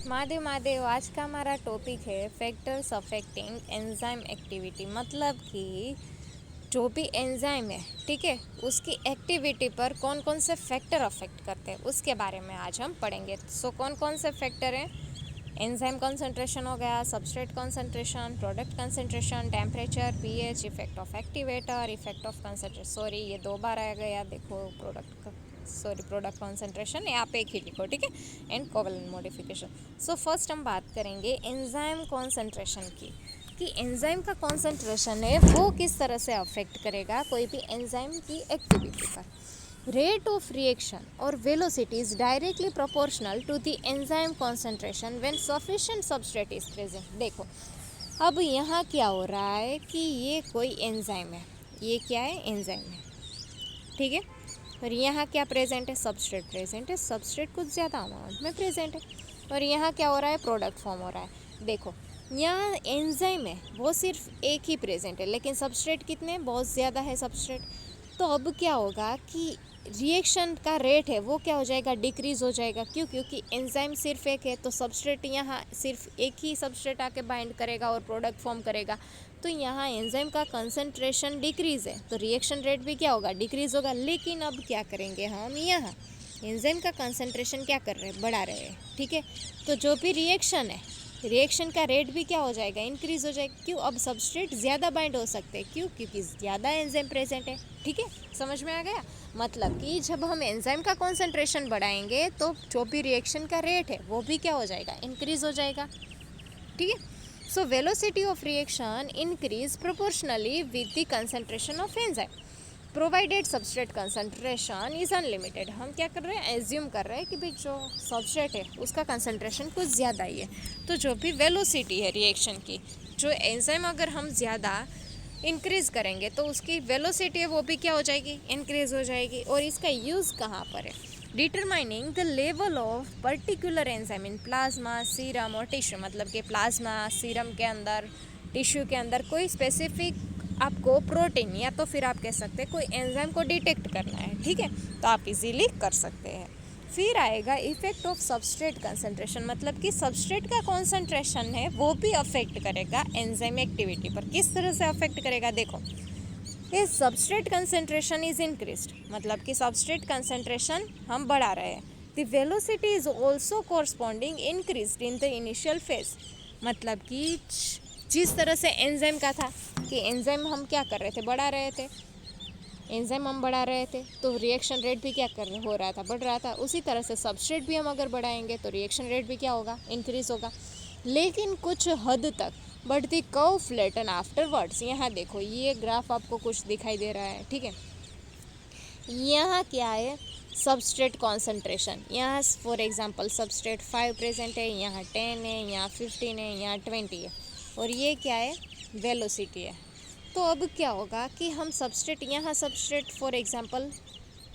महादेव महादेव। आज का हमारा टॉपिक है फैक्टर्स अफेक्टिंग एंजाइम एक्टिविटी। मतलब कि जो भी एंजाइम है, ठीक है, उसकी एक्टिविटी पर कौन कौन से फैक्टर अफेक्ट करते हैं उसके बारे में आज हम पढ़ेंगे। सो कौन कौन से फैक्टर हैं? एंजाइम कंसंट्रेशन हो गया, substrate concentration, product concentration, temperature, pH, effect of activator, effect of concentration. Sorry, ये 2 बार आ गया, देखो प्रोडक्ट कंसंट्रेशन, यहाँ पे एक ही लिखो, ठीक है, and covalent modification. So first हम बात करेंगे एंजाइम कंसंट्रेशन की, कि एंजाइम का कंसंट्रेशन है वो किस तरह से अफेक्ट करेगा कोई भी एंजाइम की एक्टिविटी पर। Rate of reaction or velocity is directly proportional to the enzyme concentration when sufficient substrate is present। देखो, अब यहाँ क्या हो रहा है कि ये कोई एंजाइम है, ये क्या है, एंजाइम है, ठीक है, और यहाँ क्या प्रेजेंट है, सबस्ट्रेट प्रेजेंट है, सबस्ट्रेट कुछ ज़्यादा अमाउंट में प्रेजेंट है, और यहाँ क्या हो रहा है, प्रोडक्ट फॉर्म हो रहा है। देखो, यहाँ एंजाइम है वो सिर्फ एक ही प्रेजेंट है, लेकिन सबस्ट्रेट कितने, बहुत ज़्यादा है सबस्ट्रेट। तो अब क्या होगा कि रिएक्शन का रेट है वो क्या हो जाएगा, डिक्रीज़ हो जाएगा। क्यों? क्योंकि एंजाइम सिर्फ एक है, तो सबस्ट्रेट यहाँ सिर्फ एक ही सबस्ट्रेट आके बाइंड करेगा और प्रोडक्ट फॉर्म करेगा। तो यहाँ एंजाइम का कंसंट्रेशन डिक्रीज़ है, तो रिएक्शन रेट भी क्या होगा, डिक्रीज़ होगा। लेकिन अब क्या करेंगे हम, यहाँ एंजाइम का कंसंट्रेशन क्या कर रहे हैं, बढ़ा रहे हैं, ठीक है। तो जो भी रिएक्शन है, रिएक्शन का रेट भी क्या हो जाएगा, इंक्रीज़ हो जाएगा। क्यों? अब सबस्ट्रेट ज़्यादा बाइंड हो सकते हैं। क्यों? क्योंकि ज़्यादा एंजाइम प्रेजेंट है, ठीक है, समझ में आ गया। मतलब कि जब हम एंजाइम का कॉन्सेंट्रेशन बढ़ाएंगे तो जो भी रिएक्शन का रेट है वो भी क्या हो जाएगा, इंक्रीज़ हो जाएगा, ठीक है। So velocity of reaction increase proportionally with the concentration of enzyme provided substrate concentration is unlimited. हम क्या कर रहे हैं, एज्यूम कर रहे हैं कि भाई जो सबस्ट्रेट है उसका कंसंट्रेशन कुछ ज़्यादा ही है, तो जो भी वेलोसिटी है रिएक्शन की, जो एंजाइम अगर हम ज़्यादा इंक्रीज़ करेंगे तो उसकी वेलोसिटी है वो भी क्या हो जाएगी, इंक्रीज़ हो जाएगी। और इसका यूज़ कहाँ पर है, determining the level of particular enzyme in plasma, serum और टिश्यू। मतलब कि प्लाज्मा, सीरम के अंदर, टिश्यू के अंदर कोई स्पेसिफिक आपको प्रोटीन या तो फिर आप कह सकते हैं कोई एंजाइम को डिटेक्ट करना है, ठीक है, तो आप इजीली कर सकते हैं। फिर आएगा इफेक्ट ऑफ सबस्ट्रेट कंसंट्रेशन। मतलब कि सबस्ट्रेट का कंसंट्रेशन है वो भी अफेक्ट करेगा एंजाइम एक्टिविटी पर। किस तरह से अफेक्ट करेगा, देखो, ये सबस्ट्रेट कंसंट्रेशन इज इंक्रीज्ड, मतलब कि सबस्ट्रेट कंसंट्रेशन हम बढ़ा रहे हैं। The velocity is also corresponding increased in the initial phase. मतलब कि जिस तरह से एंजाइम का था कि एंजाइम हम क्या कर रहे थे, बढ़ा रहे थे, एंजाइम हम बढ़ा रहे थे तो रिएक्शन रेट भी क्या हो रहा था, बढ़ रहा था। उसी तरह से सबस्ट्रेट भी हम अगर बढ़ाएंगे तो रिएक्शन रेट भी क्या होगा, इंक्रीज होगा, लेकिन कुछ हद तक। But the curve flatten afterwards. यहाँ देखो, ये ग्राफ आपको कुछ दिखाई दे रहा है, ठीक है, यहाँ क्या है, सबस्ट्रेट कॉन्सेंट्रेशन। यहाँ फॉर एग्जांपल सबस्ट्रेट 5 प्रेजेंट है, यहाँ 10 है, यहाँ 15 है, यहाँ 20 है, और ये क्या है, वेलोसिटी है। तो अब क्या होगा कि हम सबस्ट्रेट, यहाँ सबस्ट्रेट फॉर एग्जांपल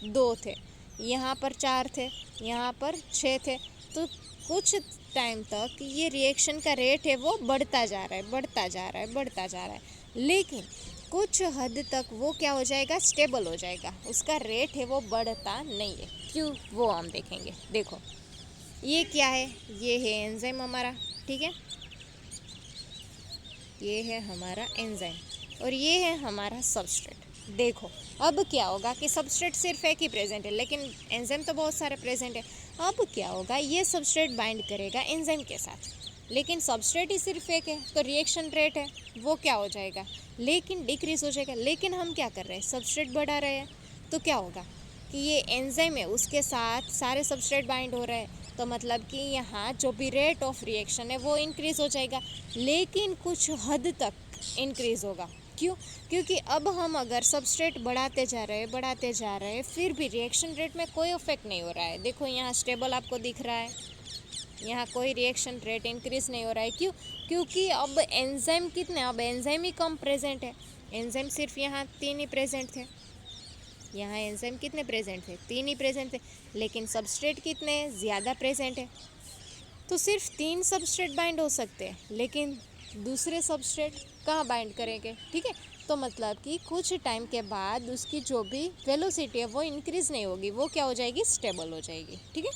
2 थे, यहाँ पर 4 थे, यहाँ पर 6 थे, तो कुछ टाइम तक ये रिएक्शन का रेट है वो बढ़ता जा रहा है, बढ़ता जा रहा है, बढ़ता जा रहा है, लेकिन कुछ हद तक वो क्या हो जाएगा, स्टेबल हो जाएगा, उसका रेट है वो बढ़ता नहीं है। क्यों, वो हम देखेंगे। देखो, ये क्या है, ये है एंजाइम हमारा, ठीक है, ये है हमारा एंजाइम और ये है हमारा सबस्ट्रेट। देखो, अब क्या होगा कि सबस्ट्रेट सिर्फ एक ही प्रेजेंट है, लेकिन एंजाइम तो बहुत सारे प्रेजेंट है। अब क्या होगा, ये सबस्ट्रेट बाइंड करेगा एंजाइम के साथ, लेकिन सबस्ट्रेट ही सिर्फ एक है, तो रिएक्शन रेट है वो क्या हो जाएगा, लेकिन डिक्रीज हो जाएगा। लेकिन हम क्या कर रहे हैं, सबस्ट्रेट बढ़ा रहे हैं, तो क्या होगा कि ये एंजाइम है उसके साथ सारे सबस्ट्रेट बाइंड हो रहे हैं, तो मतलब कि यहाँ जो भी रेट ऑफ रिएक्शन है वो इंक्रीज़ हो जाएगा, लेकिन कुछ हद तक इंक्रीज़ होगा। क्यों? क्योंकि अब हम अगर सबस्ट्रेट बढ़ाते जा रहे हैं, फिर भी रिएक्शन रेट में कोई इफेक्ट नहीं हो रहा है। देखो, यहाँ स्टेबल आपको दिख रहा है, यहाँ कोई रिएक्शन रेट इंक्रीज़ नहीं हो रहा है। क्यों? क्योंकि अब एंजाइम कितने, अब एंजाइम ही कम प्रेजेंट है। एंजाइम सिर्फ यहाँ 3 ही प्रेजेंट थे, यहाँ एंजाइम कितने प्रेजेंट थे, 3 ही प्रेजेंट थे, लेकिन सबस्ट्रेट कितने ज़्यादा प्रेजेंट है। तो सिर्फ 3 सबस्ट्रेट बाइंड हो सकते हैं, लेकिन दूसरे सबस्ट्रेट कहाँ बाइंड करेंगे, ठीक है। तो मतलब कि कुछ टाइम के बाद उसकी जो भी वेलोसिटी है वो इंक्रीज़ नहीं होगी, वो क्या हो जाएगी, स्टेबल हो जाएगी, ठीक है।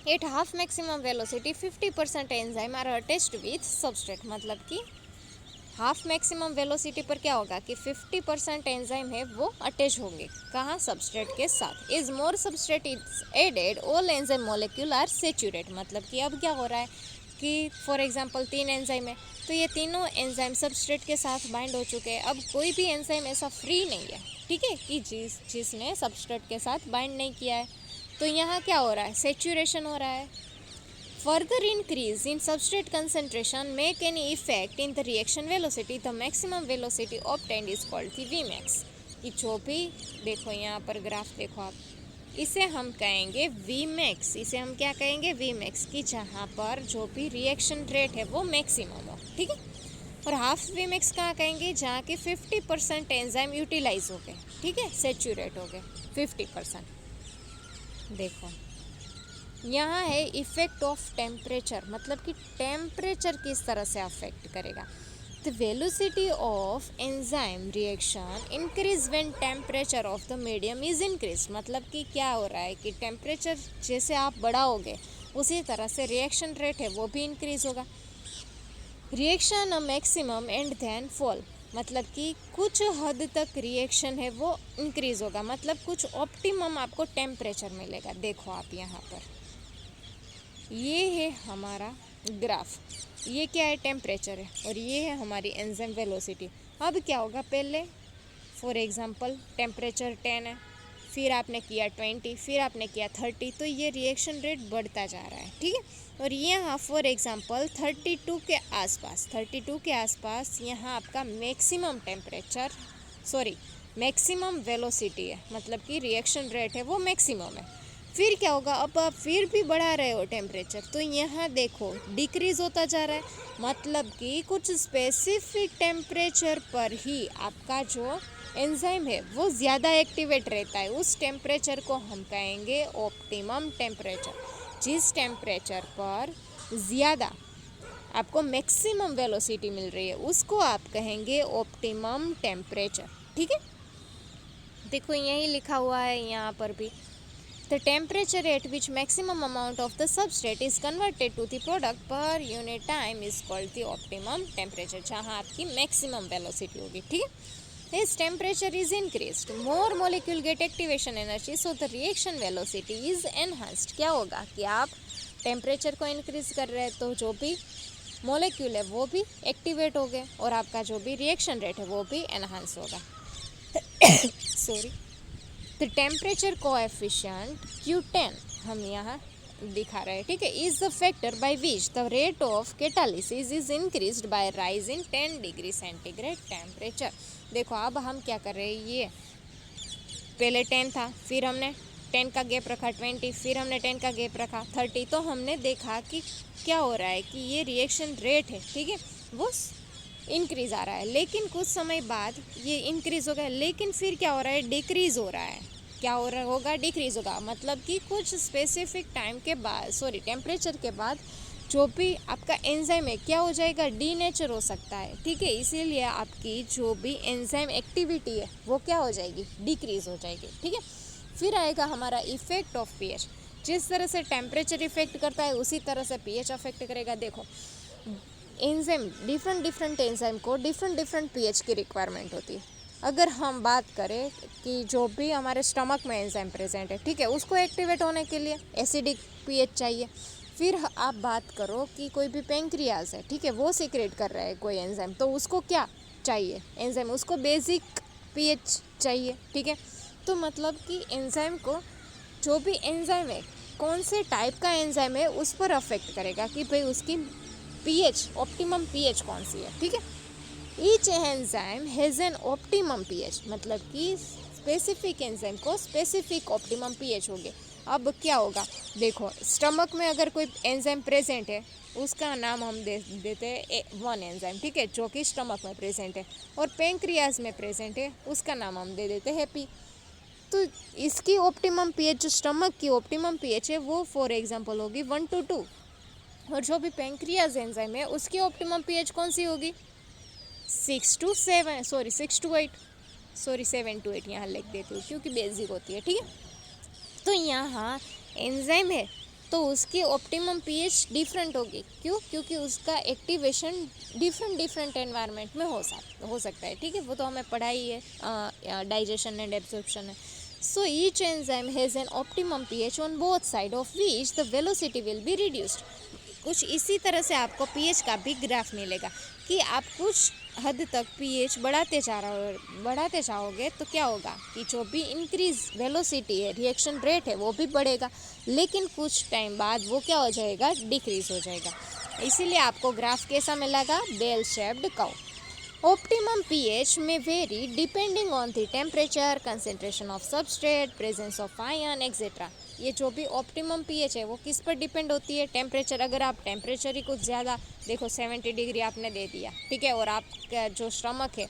At half maximum velocity 50% enzyme are attached with substrate, मतलब कि हाफ मैक्सिमम वेलोसिटी पर क्या होगा कि 50% एंजाइम है वो अटैच होंगे, कहाँ, सबस्ट्रेट के साथ। Is more substrate is added all enzyme molecule are saturate, मतलब कि अब क्या हो रहा है कि फॉर एग्जांपल 3 एंजाइम है तो ये तीनों एंजाइम सबस्ट्रेट के साथ बाइंड हो चुके हैं। अब कोई भी एंजाइम ऐसा फ्री नहीं है, ठीक है, कि जिसने सबस्ट्रेट के साथ बाइंड नहीं किया है। तो यहाँ क्या हो रहा है, सेचुरेशन हो रहा है। Further increase in substrate concentration make any effect in the reaction velocity. The maximum velocity obtained is called the Vmax. कि जो भी देखो यहाँ पर ग्राफ देखो आप, इसे हम कहेंगे Vmax। इसे हम क्या कहेंगे, Vmax, कि जहाँ पर जो भी रिएक्शन रेट है वो मैक्सिमम हो, ठीक है। और हाफ Vmax कहाँ कहेंगे, जहाँ के 50% एंजाइम यूटिलाइज हो गए, ठीक है, सेचुरेट हो गए 50%। देखो यहाँ है इफेक्ट ऑफ टेम्परेचर, मतलब कि टेम्परेचर किस तरह से अफेक्ट करेगा। The velocity of enzyme reaction increase when temperature of the medium is increase, मतलब कि क्या हो रहा है कि टेम्परेचर जैसे आप बढ़ाओगे उसी तरह से रिएक्शन रेट है वो भी इंक्रीज होगा। Reaction a maximum and then fall, मतलब कि कुछ हद तक रिएक्शन है वो इंक्रीज होगा, मतलब कुछ ऑप्टिमम आपको टेम्परेचर मिलेगा। देखो आप यहाँ पर ये है हमारा ग्राफ, ये क्या है, टेम्परेचर है, और ये है हमारी एंजाइम वेलोसिटी। अब क्या होगा, पहले फॉर एग्जांपल टेम्परेचर 10 है, फिर आपने किया 20, फिर आपने किया 30, तो ये रिएक्शन रेट बढ़ता जा रहा है, ठीक है। और यहाँ फॉर एग्जांपल 32 के आसपास यहाँ आपका मैक्सिमम टेम्परेचर मैक्सिमम वेलोसिटी है, मतलब कि रिएक्शन रेट है वो मैक्सिमम है। फिर क्या होगा, अब आप फिर भी बढ़ा रहे हो टेम्परेचर, तो यहाँ देखो डिक्रीज होता जा रहा है, मतलब कि कुछ स्पेसिफिक टेम्परेचर पर ही आपका जो एंजाइम है वो ज़्यादा एक्टिवेट रहता है। उस टेम्परेचर को हम कहेंगे ऑप्टिमम टेम्परेचर। जिस टेम्परेचर पर ज़्यादा आपको मैक्सिमम वेलोसिटी मिल रही है उसको आप कहेंगे ऑप्टिमम टेम्परेचर, ठीक है। देखो यही लिखा हुआ है यहाँ पर भी, the temperature at which maximum amount of the substrate is converted to the product per unit time is called the optimum temperature, जहाँ आपकी maximum velocity होगी, ठीक है। As temperature is increased, more molecule get activation energy, so the reaction velocity is enhanced। क्या होगा कि आप temperature को इंक्रीज कर रहे हैं तो जो भी मोलिक्यूल है वो भी एक्टिवेट हो गए और आपका जो भी रिएक्शन रेट है वो भी एनहांस होगा। Sorry, the temperature coefficient Q10 हम यहाँ दिखा रहे हैं, ठीक है, is the factor by which the rate of catalysis is increased by rise in 10 degree centigrade temperature. देखो अब हम क्या कर रहे हैं, ये पहले 10 था, फिर हमने 10 का गैप रखा 20, फिर हमने 10 का गैप रखा 30, तो हमने देखा कि क्या हो रहा है कि ये रिएक्शन रेट है, ठीक है, वो इंक्रीज आ रहा है, लेकिन कुछ समय बाद ये इंक्रीज हो गया, लेकिन फिर क्या हो रहा है, डिक्रीज हो रहा है। क्या हो रहा होगा, डिक्रीज होगा, मतलब कि कुछ स्पेसिफिक टाइम के बाद टेम्परेचर के बाद जो भी आपका एंजाइम है क्या हो जाएगा, डीनेचर हो सकता है, ठीक है। इसीलिए आपकी जो भी एंजाइम एक्टिविटी है वो क्या हो जाएगी, डिक्रीज हो जाएगी, ठीक है। फिर आएगा हमारा इफेक्ट ऑफ पीएच। जिस तरह से टेम्परेचर इफेक्ट करता है उसी तरह से पीएच अफेक्ट करेगा। देखो एंजाइम डिफरेंट एंजाइम को डिफरेंट पीएच की रिक्वायरमेंट होती है। अगर हम बात करें कि जो भी हमारे स्टमक में एंजाइम प्रेजेंट है, ठीक है, उसको एक्टिवेट होने के लिए एसिडिक पीएच चाहिए। फिर आप बात करो कि कोई भी पेंक्रियाज है, ठीक है, वो सीक्रेट कर रहा है कोई एंजाइम, तो उसको क्या चाहिए एंजाइम, उसको बेसिक पीएच चाहिए, ठीक है। तो मतलब कि एंजाइम को जो भी एंजाइम है कौन से टाइप का एंजाइम है उस पर अफेक्ट करेगा कि भाई उसकी पीएच ऑप्टिमम पीएच कौन सी है, ठीक है। Each enzyme has an optimum pH, मतलब कि स्पेसिफिक एंजाइम को स्पेसिफिक ऑप्टिमम पीएच होगी। अब क्या होगा, देखो स्टमक में अगर कोई एंजाइम प्रेजेंट है उसका नाम हम दे देते हैं 1 एंजाइम, ठीक है, जो कि स्टमक में प्रेजेंट है, और पेंक्रियाज में प्रेजेंट है उसका नाम हम दे देते हैं P। तो इसकी ऑप्टिमम पीएच, जो स्टमक की ऑप्टिमम पीएच है वो फॉर एग्जांपल होगी 1 to 2, और जो भी पेंक्रियाज एंजाइम है उसकी ऑप्टिमम पीएच कौन सी होगी 6 to 8, 7 to 8 यहाँ लिख देती हूँ क्योंकि बेसिक होती है, ठीक है। तो यहाँ एंजाइम है तो उसकी ऑप्टिमम पीएच डिफरेंट होगी। क्यों? क्योंकि उसका एक्टिवेशन डिफरेंट एनवायरनमेंट में हो सकता है, ठीक है, वो तो हमें पढ़ा ही है, डाइजेशन एंड एब्जॉर्प्शन है। So each enzyme has an optimum pH on both sides of which the velocity will be reduced. कुछ इसी तरह से आपको पीएच का भी ग्राफ मिलेगा कि आप कुछ हद तक पीएच बढ़ाते चाहोगे तो क्या होगा कि जो भी इंक्रीज वेलोसिटी है, रिएक्शन रेट है, वो भी बढ़ेगा, लेकिन कुछ टाइम बाद वो क्या हो जाएगा, डिक्रीज हो जाएगा। इसीलिए आपको ग्राफ कैसा मिलेगा, bell shaped curve. Optimum pH may vary depending on the temperature, concentration of substrate, presence of ion, etc. ये जो भी ऑप्टिमम पीएच है वो किस पर डिपेंड होती है, टेम्परेचर। अगर आप टेम्परेचर ही कुछ ज़्यादा देखो, 70 डिग्री आपने दे दिया, ठीक है, और आपका जो स्टमक है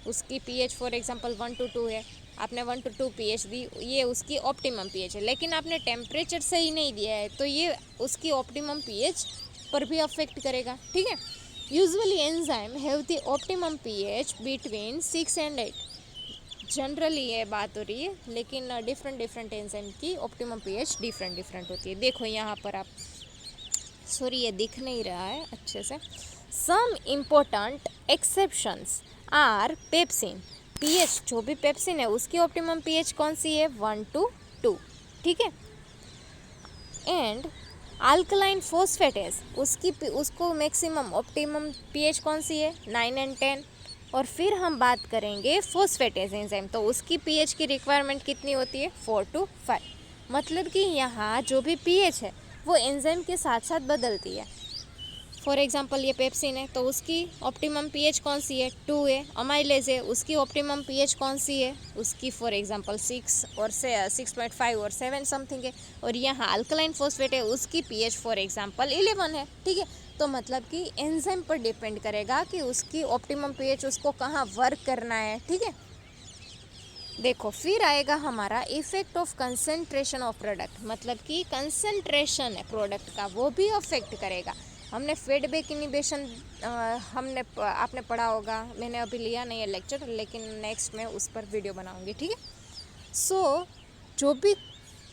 उसकी पीएच फॉर एग्जांपल 1 to 2 है, आपने 1 to 2 पीएच दी, ये उसकी ऑप्टिमम पीएच है, लेकिन आपने टेम्परेचर सही नहीं दिया है तो ये उसकी ऑप्टिमम पीएच पर भी अफेक्ट करेगा, ठीक है। Usually enzyme have the optimum pH between 6 and 8. Generally ये बात हो रही है, लेकिन डिफरेंट एंजाइम की ऑप्टिमम पीएच डिफरेंट होती है। देखो यहाँ पर आप, सॉरी ये दिख नहीं रहा है अच्छे से। Some important exceptions are pepsin. PH जो भी पेप्सिन है उसकी ऑप्टिमम पीएच कौन सी है, 1 to 2, ठीक है। एंड अल्कलाइन फॉस्फेटेज उसको मैक्सिमम ऑप्टिमम पीएच कौन सी है, 9 and 10। और फिर हम बात करेंगे फॉस्फेटेज एंजाइम, तो उसकी पीएच की रिक्वायरमेंट कितनी होती है, 4 to 5। मतलब कि यहाँ जो भी पीएच है वो एंजाइम के साथ साथ बदलती है। फॉर एग्जांपल ये पेप्सिन है तो उसकी ऑप्टिमम पीएच कौन सी है, 2 है। अमाइलेज है उसकी ऑप्टिमम पीएच कौन सी है, उसकी फॉर एग्जांपल 6 और 6.5 और 7 समथिंग है। और यहाँ अल्कलाइन फॉस्फेट है उसकी पीएच फॉर एग्जांपल 11 है, ठीक है। तो मतलब कि एंजाइम पर डिपेंड करेगा कि उसकी ऑप्टिमम पीएच उसको कहाँ वर्क करना है, ठीक है। देखो फिर आएगा हमारा effect of concentration of product, मतलब कि कंसंट्रेशन है प्रोडक्ट का वो भी अफेक्ट करेगा। हमने फीडबैक इनिबिशन आपने पढ़ा होगा, मैंने अभी लिया नहीं है लेक्चर, लेकिन नेक्स्ट में उस पर वीडियो बनाऊंगी, ठीक है। सो जो भी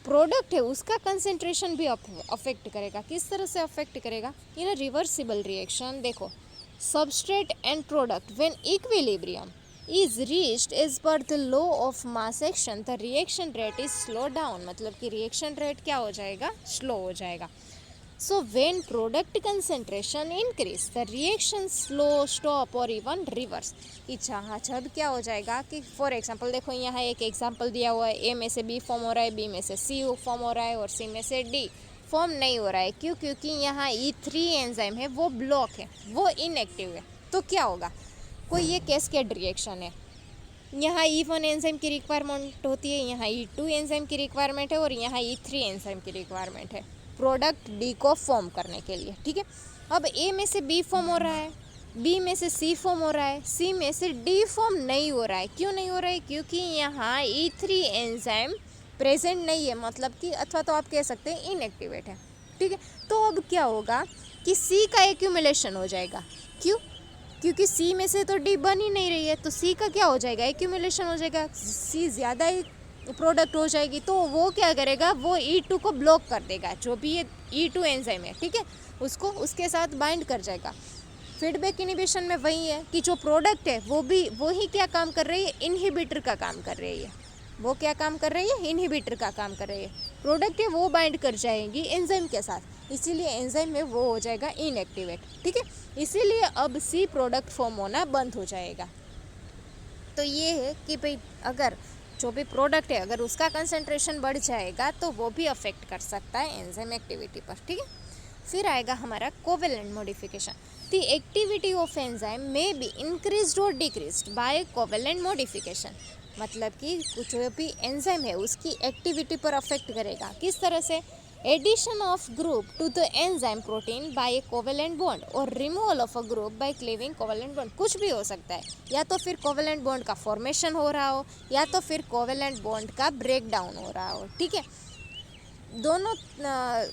प्रोडक्ट है उसका कंसंट्रेशन भी अफेक्ट करेगा। किस तरह से अफेक्ट करेगा, इन रिवर्सिबल रिएक्शन। देखो substrate and product when equilibrium is reached as per the law of mass action, the reaction rate is slow down। मतलब कि रिएक्शन रेट क्या हो जाएगा, स्लो हो जाएगा। So when product concentration increase, the reaction slow, stop और even reverse। कि जहाँ जब क्या हो जाएगा कि फॉर एग्जांपल देखो यहाँ एक एग्जांपल दिया हुआ है, ए में से बी फॉर्म हो रहा है, बी में से सी फॉर्म हो रहा है और सी में से डी फॉर्म नहीं हो रहा है। क्यों? क्योंकि यहाँ E3 एंजाइम है वो ब्लॉक है, वो इनएक्टिव है। तो क्या होगा, कोई ये कैस्केड रिएक्शन है, यहाँ E1 एंजाइम की रिक्वायरमेंट होती है, यहाँ E2 एंजाइम की रिक्वायरमेंट है और यहाँ E3 एंजाइम की रिक्वायरमेंट है प्रोडक्ट डी को फॉर्म करने के लिए, ठीक है। अब ए में से बी फॉर्म हो रहा है, बी में से सी फॉर्म हो रहा है, सी में से डी फॉर्म नहीं हो रहा है। क्यों नहीं हो रहा है? क्योंकि यहाँ E3 एंजाइम प्रेजेंट नहीं है, मतलब कि अथवा तो आप कह सकते हैं इनएक्टिवेट है, ठीक है। तो अब क्या होगा कि सी का एक्यूमुलेशन हो जाएगा। क्यों? क्योंकि सी में से तो डी बन ही नहीं रही है, तो सी का क्या हो जाएगा, एक्यूमुलेशन हो जाएगा, सी ज़्यादा ही प्रोडक्ट हो जाएगी। तो वो क्या करेगा, वो E2 को ब्लॉक कर देगा, जो भी ये E2 एंजाइम है, ठीक है, उसको उसके साथ बाइंड कर जाएगा। फीडबैक इनिबिशन में वही है कि जो प्रोडक्ट है वो ही क्या काम कर रही है, इनहिबिटर का काम कर रही है। वो क्या काम कर रही है, इनहिबिटर का काम कर रही है। प्रोडक्ट है वो बाइंड कर जाएगी एंजाइम के साथ, इसीलिए एंजाइम में वो हो जाएगा इनएक्टिवेट, ठीक है। इसीलिए अब सी प्रोडक्ट फॉर्म होना बंद हो जाएगा। तो ये है कि भाई अगर जो भी प्रोडक्ट है अगर उसका कंसंट्रेशन बढ़ जाएगा तो वो भी अफेक्ट कर सकता है एंजाइम एक्टिविटी पर, ठीक है। फिर आएगा हमारा covalent modification. The activity of enzyme may be increased और डिक्रीज्ड बाय कोवेलेंट मॉडिफिकेशन। मतलब कि जो भी एंजाइम है उसकी एक्टिविटी पर अफेक्ट करेगा। किस तरह से? Addition of group to the enzyme protein by a covalent bond और removal of a group by cleaving covalent bond. कुछ भी हो सकता है, या तो फिर कोवेलेंट बॉन्ड का फॉर्मेशन हो रहा हो या तो फिर कोवेलेंट बॉन्ड का ब्रेक डाउन हो रहा हो, ठीक है। दोनों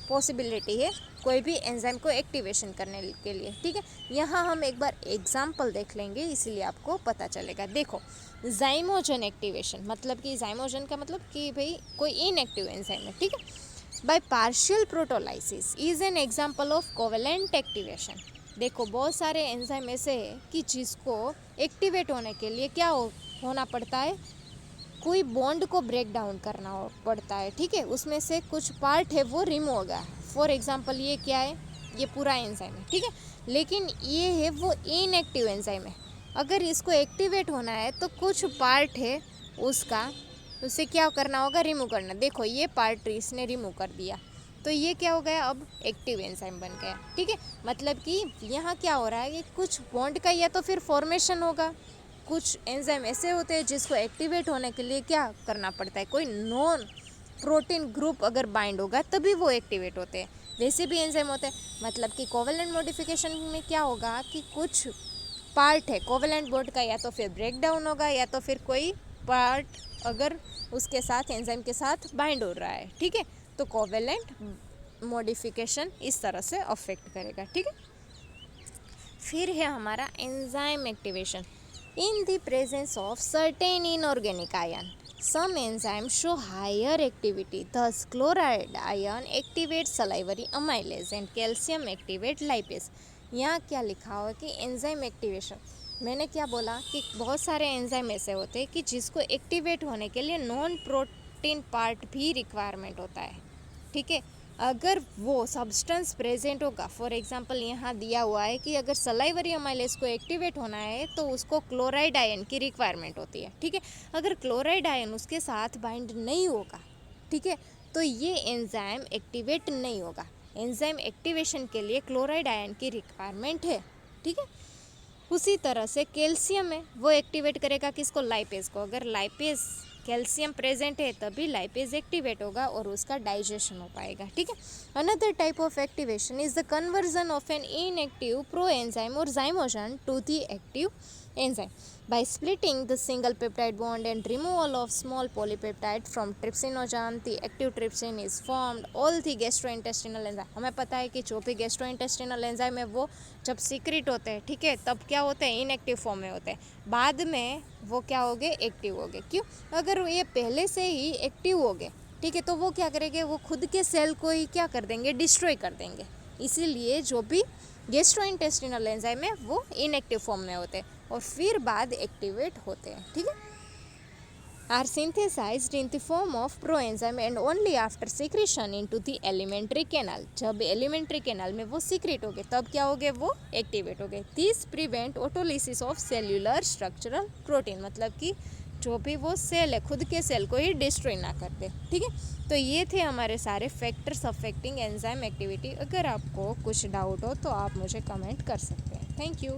पॉसिबिलिटी है कोई भी एंजाइम को एक्टिवेशन करने के लिए, ठीक है। यहाँ हम एक बार एग्जाम्पल देख लेंगे, इसीलिए आपको पता चलेगा। देखो ज़ाइमोजन एक्टिवेशन, मतलब कि ज़ाइमोजन का मतलब कि भाई कोई इनएक्टिव एंजाइम है, ठीक है। By partial proteolysis is an example of covalent activation. देखो बहुत सारे एंजाइम ऐसे हैं कि जिसको एक्टिवेट होने के लिए क्या होना पड़ता है, कोई बॉन्ड को ब्रेक डाउन करना पड़ता है, ठीक है। उसमें से कुछ पार्ट है वो रिमूव होगा। फॉर एग्जांपल ये क्या है, ये पूरा एंजाइम है, ठीक है, लेकिन ये है वो इनएक्टिव एंजाइम है। अगर इसको एक्टिवेट होना है तो कुछ पार्ट है उसका, उसे क्या करना होगा, रिमूव करना। देखो ये पार्ट इसने रिमूव कर दिया तो ये क्या हो गया, अब एक्टिव एंजाइम बन गया, ठीक है। मतलब कि यहाँ क्या हो रहा है कि कुछ बॉन्ड का या तो फिर फॉर्मेशन होगा। कुछ एंजाइम ऐसे होते हैं जिसको एक्टिवेट होने के लिए क्या करना पड़ता है, कोई नॉन प्रोटीन ग्रुप अगर बाइंड होगा तभी वो एक्टिवेट होते हैं। वैसे भी एंजाइम होते हैं। मतलब कि कोवेलेंट मॉडिफिकेशन में क्या होगा कि कुछ पार्ट है कोवेलेंट बॉन्ड का या तो फिर ब्रेक डाउन होगा या तो फिर कोई पार्ट अगर उसके साथ एंजाइम के साथ बाइंड हो रहा है, ठीक है। तो कोवेलेंट मॉडिफिकेशन इस तरह से अफेक्ट करेगा, ठीक है। फिर है हमारा enzyme activation in the presence of certain inorganic ion. Some enzyme show higher activity, thus chloride ion activate salivary amylase and calcium activate lipase. यहाँ क्या लिखा हुआ है कि एंजाइम एक्टिवेशन, मैंने क्या बोला कि बहुत सारे एंजाइम ऐसे होते हैं कि जिसको एक्टिवेट होने के लिए नॉन प्रोटीन पार्ट भी रिक्वायरमेंट होता है, ठीक है। अगर वो सब्सटेंस प्रेजेंट होगा, फॉर एग्जांपल यहाँ दिया हुआ है कि अगर सलाइवरी अमाइलेज को एक्टिवेट होना है तो उसको क्लोराइड आयन की रिक्वायरमेंट होती है, ठीक है। अगर क्लोराइड आयन उसके साथ बाइंड नहीं होगा, ठीक है, तो ये एंजाइम एक्टिवेट नहीं होगा। एंजाइम एक्टिवेशन के लिए क्लोराइड आयन की रिक्वायरमेंट है, ठीक है। उसी तरह से कैल्शियम है, वो एक्टिवेट करेगा किसको, लाइपेज को। अगर लाइपेज कैल्शियम प्रेजेंट है तभी लाइपेज एक्टिवेट होगा और उसका डाइजेशन हो पाएगा, ठीक है। Another type of activation is the conversion of an inactive proenzyme और zymogen to the active enzyme by splitting the single peptide bond and removal of small polypeptide from trypsinogen the active trypsin is formed all the gastrointestinal enzyme। हमें पता है कि जो भी gastrointestinal enzyme है वो जब सीक्रेट होते हैं, ठीक है, तब क्या होते हैं, इनएक्टिव फॉर्म में होते हैं। बाद में वो क्या हो गए, एक्टिव हो गए। क्यों, अगर ये पहले से ही एक्टिव हो गए, ठीक है, तो वो क्या करेंगे, वो खुद के सेल को ही क्या कर देंगे, डिस्ट्रॉय कर देंगे। इसीलिए जो भी गैस्ट्रोइंटेस्टिनल एंजाइम है वो इनएक्टिव फॉर्म में होते हैं और फिर बाद एक्टिवेट होते हैं, ठीक है। Are synthesized in the form of proenzyme and only after secretion into the alimentary canal. जब एलिमेंट्री कैनाल में वो सीक्रेट हो गए तब क्या हो गए, वो एक्टिवेट हो गए। This prevent autolysis of cellular structural protein, मतलब कि जो भी वो सेल है खुद के सेल को ही डिस्ट्रॉय ना कर दे, ठीक है। तो ये थे हमारे सारे फैक्टर्स अफेक्टिंग एंजाइम एक्टिविटी। अगर आपको कुछ डाउट हो तो आप मुझे कमेंट कर सकते हैं। Thank you.